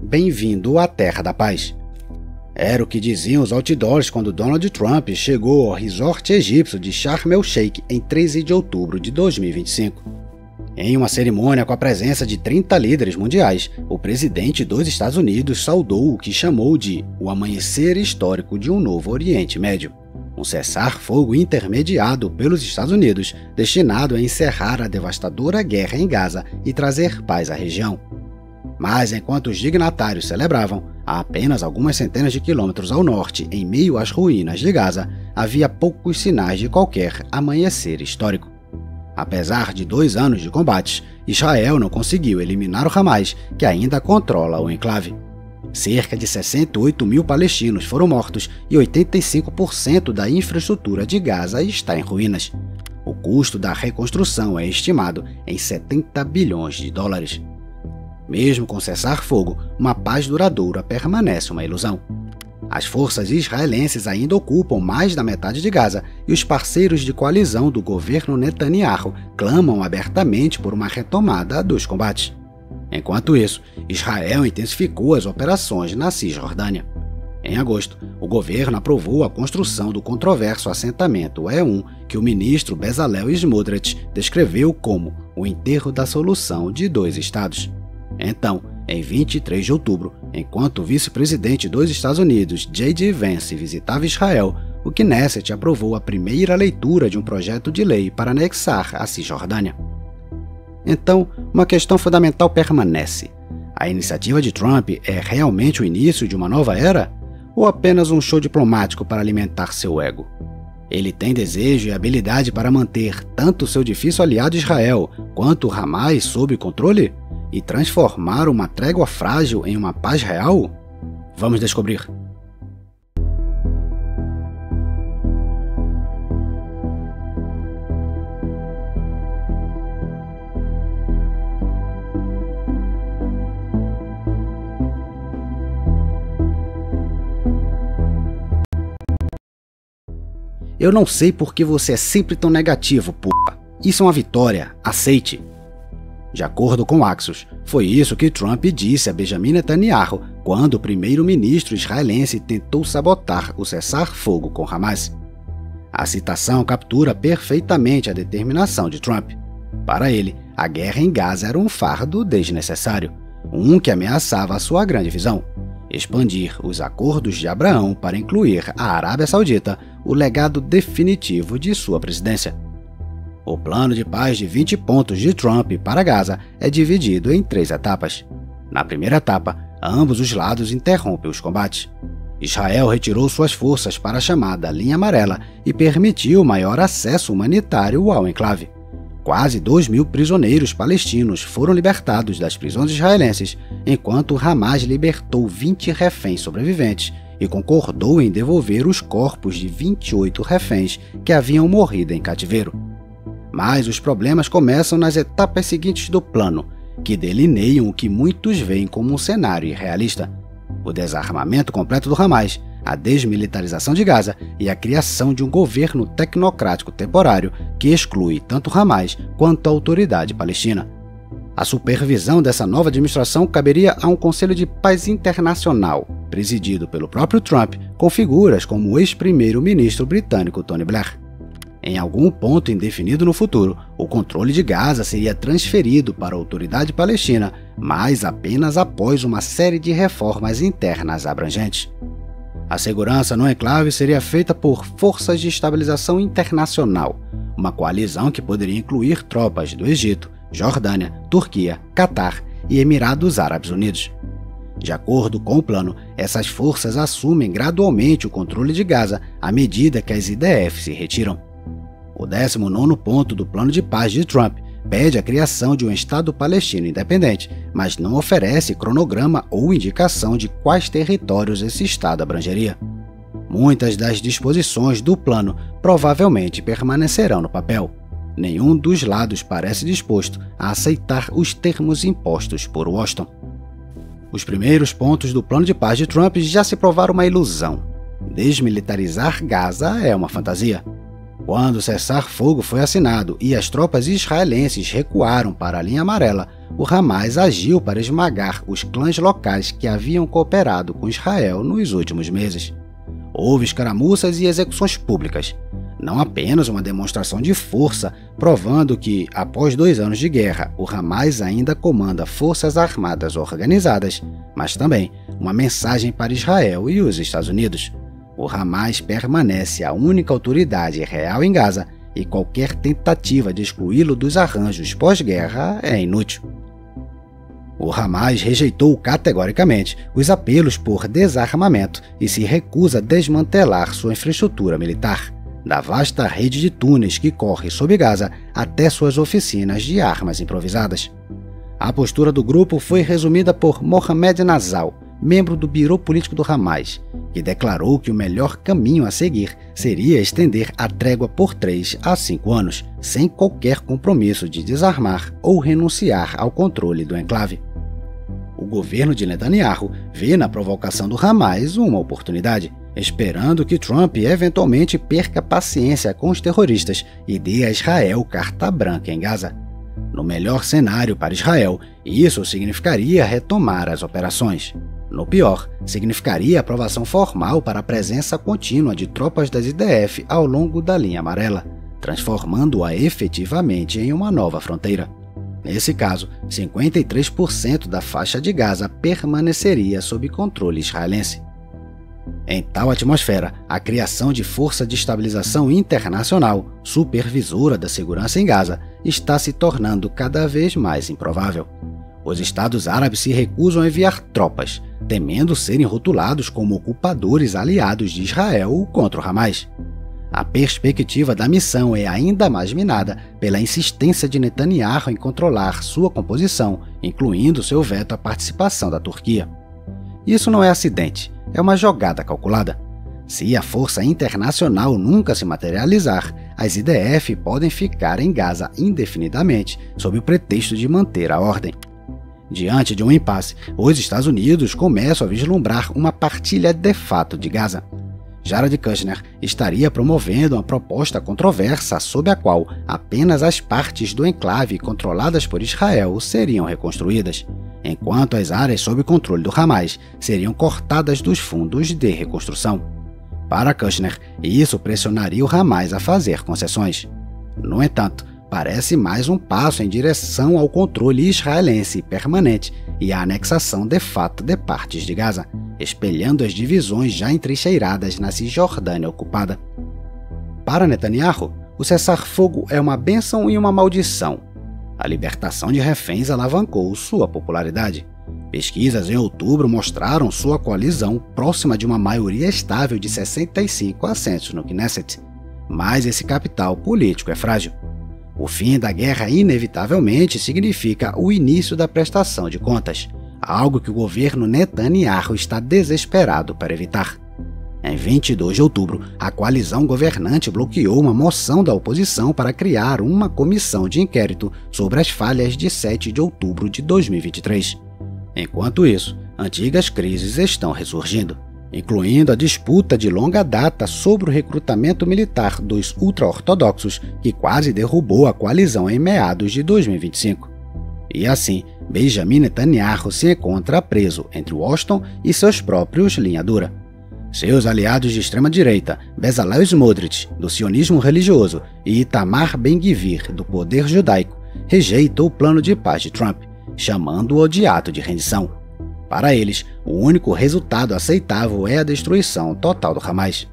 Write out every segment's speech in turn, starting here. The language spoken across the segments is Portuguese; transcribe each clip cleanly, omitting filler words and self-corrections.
Bem-vindo à Terra da Paz. Era o que diziam os outdoors quando Donald Trump chegou ao resort egípcio de Sharm el-Sheikh em 13 de outubro de 2025. Em uma cerimônia com a presença de 30 líderes mundiais, o presidente dos Estados Unidos saudou o que chamou de o amanhecer histórico de um novo Oriente Médio. Um cessar-fogo intermediado pelos Estados Unidos, destinado a encerrar a devastadora guerra em Gaza e trazer paz à região. Mas enquanto os dignatários celebravam, a apenas algumas centenas de quilômetros ao norte, em meio às ruínas de Gaza, havia poucos sinais de qualquer amanhecer histórico. Apesar de 2 anos de combates, Israel não conseguiu eliminar o Hamas, que ainda controla o enclave. Cerca de 68 mil palestinos foram mortos e 85% da infraestrutura de Gaza está em ruínas. O custo da reconstrução é estimado em 70 bilhões de dólares. Mesmo com cessar-fogo, uma paz duradoura permanece uma ilusão. As forças israelenses ainda ocupam mais da metade de Gaza e os parceiros de coalizão do governo Netanyahu clamam abertamente por uma retomada dos combates. Enquanto isso, Israel intensificou as operações na Cisjordânia. Em agosto, o governo aprovou a construção do controverso assentamento E1, que o ministro Bezalel Smotrich descreveu como o enterro da solução de 2 estados. Então, em 23 de outubro, enquanto o vice-presidente dos Estados Unidos, J.D. Vance, visitava Israel, o Knesset aprovou a primeira leitura de um projeto de lei para anexar a Cisjordânia. Então, uma questão fundamental permanece. A iniciativa de Trump é realmente o início de uma nova era? Ou apenas um show diplomático para alimentar seu ego? Ele tem desejo e habilidade para manter tanto seu difícil aliado Israel quanto o Hamas sob controle? E transformar uma trégua frágil em uma paz real? Vamos descobrir. Eu não sei por que você é sempre tão negativo, p***. Isso é uma vitória, aceite. De acordo com Axios, foi isso que Trump disse a Benjamin Netanyahu quando o primeiro-ministro israelense tentou sabotar o cessar-fogo com Hamas. A citação captura perfeitamente a determinação de Trump. Para ele, a guerra em Gaza era um fardo desnecessário, um que ameaçava a sua grande visão: expandir os acordos de Abraão para incluir a Arábia Saudita, o legado definitivo de sua presidência. O plano de paz de 20 pontos de Trump para Gaza é dividido em 3 etapas. Na primeira etapa, ambos os lados interrompem os combates. Israel retirou suas forças para a chamada Linha Amarela e permitiu maior acesso humanitário ao enclave. Quase 2.000 prisioneiros palestinos foram libertados das prisões israelenses, enquanto Hamas libertou 20 reféns sobreviventes e concordou em devolver os corpos de 28 reféns que haviam morrido em cativeiro. Mas os problemas começam nas etapas seguintes do plano, que delineiam o que muitos veem como um cenário irrealista: o desarmamento completo do Hamas, a desmilitarização de Gaza e a criação de um governo tecnocrático temporário que exclui tanto Hamas quanto a autoridade palestina. A supervisão dessa nova administração caberia a um Conselho de Paz Internacional, presidido pelo próprio Trump, com figuras como o ex-primeiro-ministro britânico Tony Blair. Em algum ponto indefinido no futuro, o controle de Gaza seria transferido para a autoridade palestina, mas apenas após uma série de reformas internas abrangentes. A segurança no enclave seria feita por Forças de Estabilização Internacional, uma coalizão que poderia incluir tropas do Egito, Jordânia, Turquia, Catar e Emirados Árabes Unidos. De acordo com o plano, essas forças assumem gradualmente o controle de Gaza à medida que as IDF se retiram. O 19º ponto do plano de paz de Trump pede a criação de um Estado palestino independente, mas não oferece cronograma ou indicação de quais territórios esse Estado abrangeria. Muitas das disposições do plano provavelmente permanecerão no papel. Nenhum dos lados parece disposto a aceitar os termos impostos por Washington. Os primeiros pontos do plano de paz de Trump já se provaram uma ilusão. Desmilitarizar Gaza é uma fantasia. Quando o cessar-fogo foi assinado e as tropas israelenses recuaram para a Linha Amarela, o Hamas agiu para esmagar os clãs locais que haviam cooperado com Israel nos últimos meses. Houve escaramuças e execuções públicas, não apenas uma demonstração de força, provando que, após 2 anos de guerra, o Hamas ainda comanda forças armadas organizadas, mas também uma mensagem para Israel e os Estados Unidos. O Hamas permanece a única autoridade real em Gaza e qualquer tentativa de excluí-lo dos arranjos pós-guerra é inútil. O Hamas rejeitou categoricamente os apelos por desarmamento e se recusa a desmantelar sua infraestrutura militar, da vasta rede de túneis que corre sob Gaza até suas oficinas de armas improvisadas. A postura do grupo foi resumida por Mohamed Nasrallah, membro do Biro Político do Hamas, que declarou que o melhor caminho a seguir seria estender a trégua por 3 a 5 anos, sem qualquer compromisso de desarmar ou renunciar ao controle do enclave. O governo de Netanyahu vê na provocação do Hamas uma oportunidade, esperando que Trump eventualmente perca paciência com os terroristas e dê a Israel carta branca em Gaza. No melhor cenário para Israel, isso significaria retomar as operações. No pior, significaria aprovação formal para a presença contínua de tropas das IDF ao longo da linha amarela, transformando-a efetivamente em uma nova fronteira. Nesse caso, 53% da faixa de Gaza permaneceria sob controle israelense. Em tal atmosfera, a criação de Força de Estabilização Internacional, supervisora da segurança em Gaza, está se tornando cada vez mais improvável. Os Estados Árabes se recusam a enviar tropas, temendo serem rotulados como ocupadores aliados de Israel contra o Hamas. A perspectiva da missão é ainda mais minada pela insistência de Netanyahu em controlar sua composição, incluindo seu veto à participação da Turquia. Isso não é acidente, é uma jogada calculada. Se a força internacional nunca se materializar, as IDF podem ficar em Gaza indefinidamente, sob o pretexto de manter a ordem. Diante de um impasse, os Estados Unidos começam a vislumbrar uma partilha de fato de Gaza. Jared Kushner estaria promovendo uma proposta controversa sob a qual apenas as partes do enclave controladas por Israel seriam reconstruídas, enquanto as áreas sob controle do Hamas seriam cortadas dos fundos de reconstrução. Para Kushner, isso pressionaria o Hamas a fazer concessões. No entanto, parece mais um passo em direção ao controle israelense permanente e à anexação de fato de partes de Gaza, espelhando as divisões já entrincheiradas na Cisjordânia ocupada. Para Netanyahu, o cessar-fogo é uma bênção e uma maldição. A libertação de reféns alavancou sua popularidade. Pesquisas em outubro mostraram sua coalizão próxima de uma maioria estável de 65 assentos no Knesset, mas esse capital político é frágil. O fim da guerra inevitavelmente significa o início da prestação de contas, algo que o governo Netanyahu está desesperado para evitar. Em 22 de outubro, a coalizão governante bloqueou uma moção da oposição para criar uma comissão de inquérito sobre as falhas de 7 de outubro de 2023. Enquanto isso, antigas crises estão ressurgindo, incluindo a disputa de longa data sobre o recrutamento militar dos ultra-ortodoxos, que quase derrubou a coalizão em meados de 2025. E assim, Benjamin Netanyahu se encontra preso entre Washington e seus próprios linha dura. Seus aliados de extrema-direita, Bezalel Smotrich, do sionismo religioso, e Itamar Ben-Gvir, do poder judaico, rejeitam o plano de paz de Trump, chamando-o de ato de rendição. Para eles, o único resultado aceitável é a destruição total do Hamas.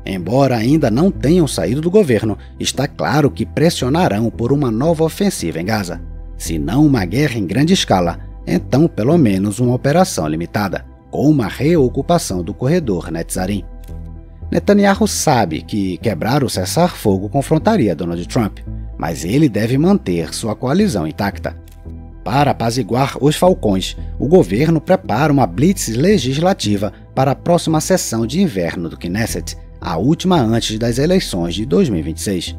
Embora ainda não tenham saído do governo, está claro que pressionarão por uma nova ofensiva em Gaza. Se não uma guerra em grande escala, então pelo menos uma operação limitada, com uma reocupação do corredor Netzarim. Netanyahu sabe que quebrar o cessar-fogo confrontaria Donald Trump, mas ele deve manter sua coalizão intacta. Para apaziguar os falcões, o governo prepara uma blitz legislativa para a próxima sessão de inverno do Knesset, a última antes das eleições de 2026.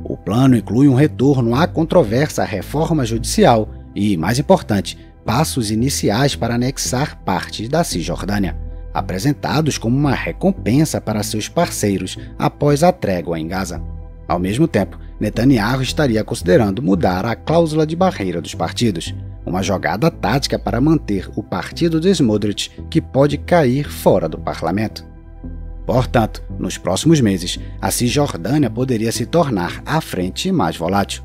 O plano inclui um retorno à controversa reforma judicial e, mais importante, passos iniciais para anexar partes da Cisjordânia, apresentados como uma recompensa para seus parceiros após a trégua em Gaza. Ao mesmo tempo, Netanyahu estaria considerando mudar a cláusula de barreira dos partidos, uma jogada tática para manter o partido de Smotrich, que pode cair fora do parlamento. Portanto, nos próximos meses, a Cisjordânia poderia se tornar a frente mais volátil.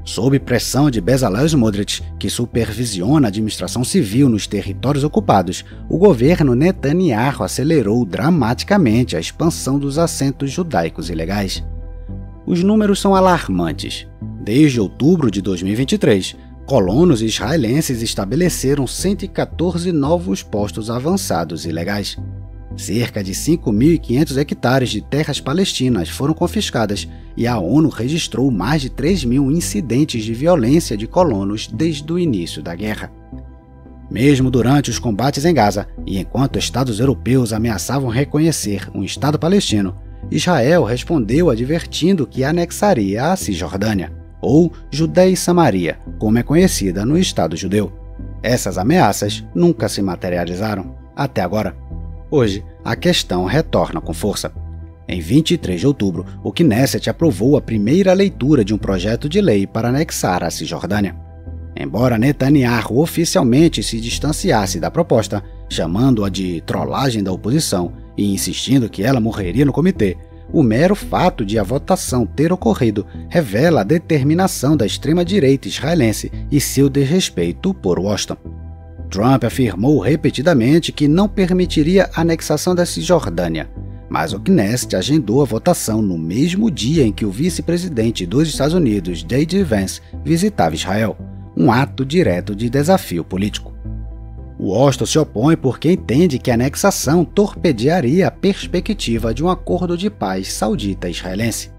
Sob pressão de Bezalel Smotrich, que supervisiona a administração civil nos territórios ocupados, o governo Netanyahu acelerou dramaticamente a expansão dos assentos judaicos ilegais. Os números são alarmantes. Desde outubro de 2023, colonos israelenses estabeleceram 114 novos postos avançados ilegais. Cerca de 5.500 hectares de terras palestinas foram confiscadas e a ONU registrou mais de 3.000 incidentes de violência de colonos desde o início da guerra. Mesmo durante os combates em Gaza e enquanto estados europeus ameaçavam reconhecer um Estado palestino, Israel respondeu advertindo que anexaria a Cisjordânia, ou Judéia e Samaria, como é conhecida no Estado judeu. Essas ameaças nunca se materializaram, até agora. Hoje, a questão retorna com força. Em 23 de outubro, o Knesset aprovou a primeira leitura de um projeto de lei para anexar a Cisjordânia. Embora Netanyahu oficialmente se distanciasse da proposta, chamando-a de trollagem da oposição e insistindo que ela morreria no comitê, o mero fato de a votação ter ocorrido revela a determinação da extrema-direita israelense e seu desrespeito por Washington. Trump afirmou repetidamente que não permitiria a anexação da Cisjordânia, mas o Knesset agendou a votação no mesmo dia em que o vice-presidente dos Estados Unidos, J.D. Vance, visitava Israel, um ato direto de desafio político. Washington se opõe porque entende que a anexação torpedearia a perspectiva de um acordo de paz saudita-israelense.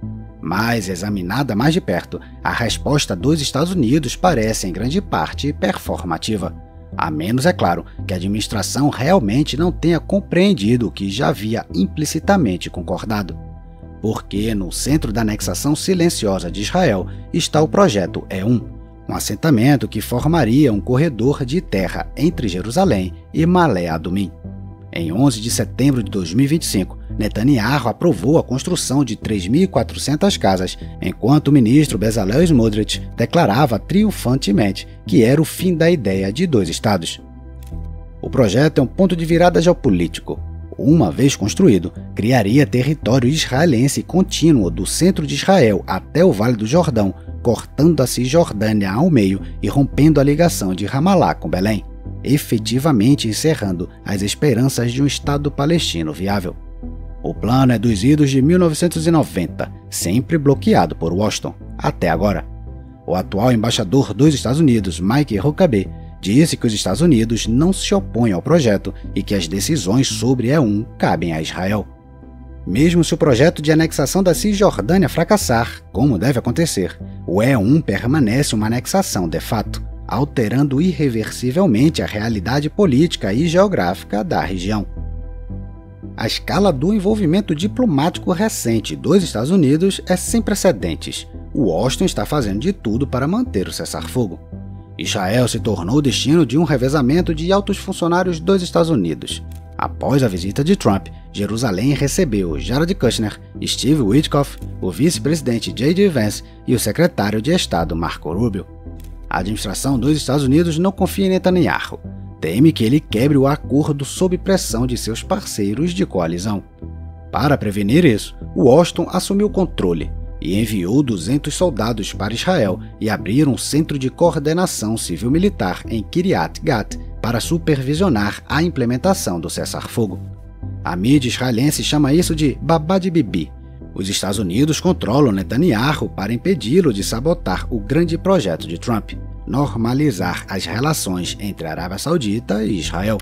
Mas, examinada mais de perto, a resposta dos Estados Unidos parece em grande parte performativa. A menos, é claro, que a administração realmente não tenha compreendido o que já havia implicitamente concordado. Porque no centro da anexação silenciosa de Israel está o projeto E1, um assentamento que formaria um corredor de terra entre Jerusalém e Malé Adumim. Em 11 de setembro de 2025, Netanyahu aprovou a construção de 3.400 casas, enquanto o ministro Bezalel Smotrich declarava triunfantemente que era o fim da ideia de dois estados. O projeto é um ponto de virada geopolítico. Uma vez construído, criaria território israelense contínuo do centro de Israel até o Vale do Jordão, cortando a Cisjordânia ao meio e rompendo a ligação de Ramallah com Belém, efetivamente encerrando as esperanças de um Estado palestino viável. O plano é dos idos de 1990, sempre bloqueado por Washington, até agora. O atual embaixador dos Estados Unidos, Mike Huckabee, disse que os Estados Unidos não se opõem ao projeto e que as decisões sobre E1 cabem a Israel. Mesmo se o projeto de anexação da Cisjordânia fracassar, como deve acontecer, o E1 permanece uma anexação de fato, alterando irreversivelmente a realidade política e geográfica da região. A escala do envolvimento diplomático recente dos Estados Unidos é sem precedentes. Washington está fazendo de tudo para manter o cessar-fogo. Israel se tornou o destino de um revezamento de altos funcionários dos Estados Unidos. Após a visita de Trump, Jerusalém recebeu Jared Kushner, Steve Witkoff, o vice-presidente J.D. Vance e o secretário de Estado Marco Rubio. A administração dos Estados Unidos não confia em Netanyahu. Teme que ele quebre o acordo sob pressão de seus parceiros de coalizão. Para prevenir isso, Washington assumiu o controle e enviou 200 soldados para Israel e abriram um centro de coordenação civil-militar em Kiryat Gat para supervisionar a implementação do cessar-fogo. A mídia israelense chama isso de babá de Bibi. Os Estados Unidos controlam Netanyahu para impedi-lo de sabotar o grande projeto de Trump, normalizar as relações entre a Arábia Saudita e Israel.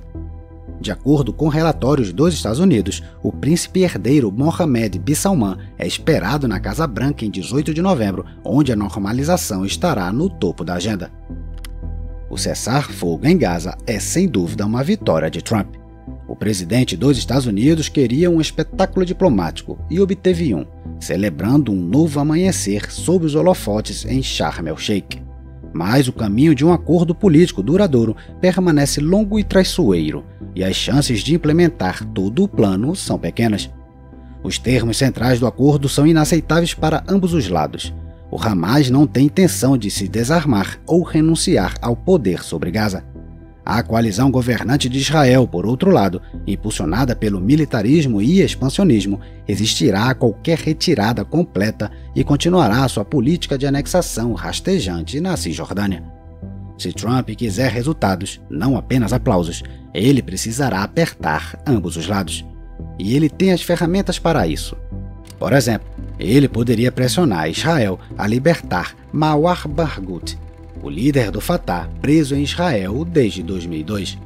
De acordo com relatórios dos Estados Unidos, o príncipe herdeiro Mohammed bin Salman é esperado na Casa Branca em 18 de novembro, onde a normalização estará no topo da agenda. O cessar-fogo em Gaza é sem dúvida uma vitória de Trump. O presidente dos Estados Unidos queria um espetáculo diplomático e obteve um, celebrando um novo amanhecer sob os holofotes em Sharm el-Sheikh. Mas o caminho de um acordo político duradouro permanece longo e traiçoeiro, e as chances de implementar todo o plano são pequenas. Os termos centrais do acordo são inaceitáveis para ambos os lados. O Hamas não tem intenção de se desarmar ou renunciar ao poder sobre Gaza. A coalizão governante de Israel, por outro lado, impulsionada pelo militarismo e expansionismo, resistirá a qualquer retirada completa e continuará sua política de anexação rastejante na Cisjordânia. Se Trump quiser resultados, não apenas aplausos, ele precisará apertar ambos os lados. E ele tem as ferramentas para isso. Por exemplo, ele poderia pressionar Israel a libertar Mawar Barghouti, o líder do Fatah, preso em Israel desde 2002.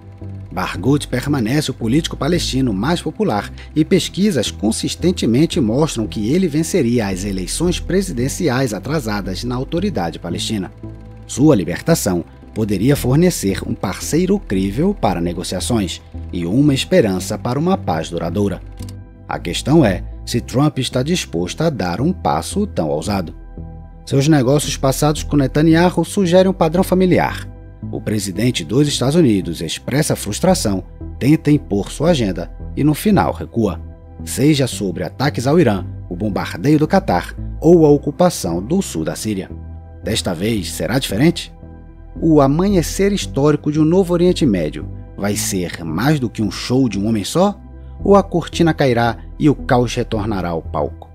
Barghouti permanece o político palestino mais popular e pesquisas consistentemente mostram que ele venceria as eleições presidenciais atrasadas na Autoridade Palestina. Sua libertação poderia fornecer um parceiro crível para negociações e uma esperança para uma paz duradoura. A questão é se Trump está disposto a dar um passo tão ousado. Seus negócios passados com Netanyahu sugerem um padrão familiar. O presidente dos Estados Unidos expressa frustração, tenta impor sua agenda e no final recua, seja sobre ataques ao Irã, o bombardeio do Catar ou a ocupação do sul da Síria. Desta vez será diferente? O amanhecer histórico de um novo Oriente Médio vai ser mais do que um show de um homem só? Ou a cortina cairá e o caos retornará ao palco?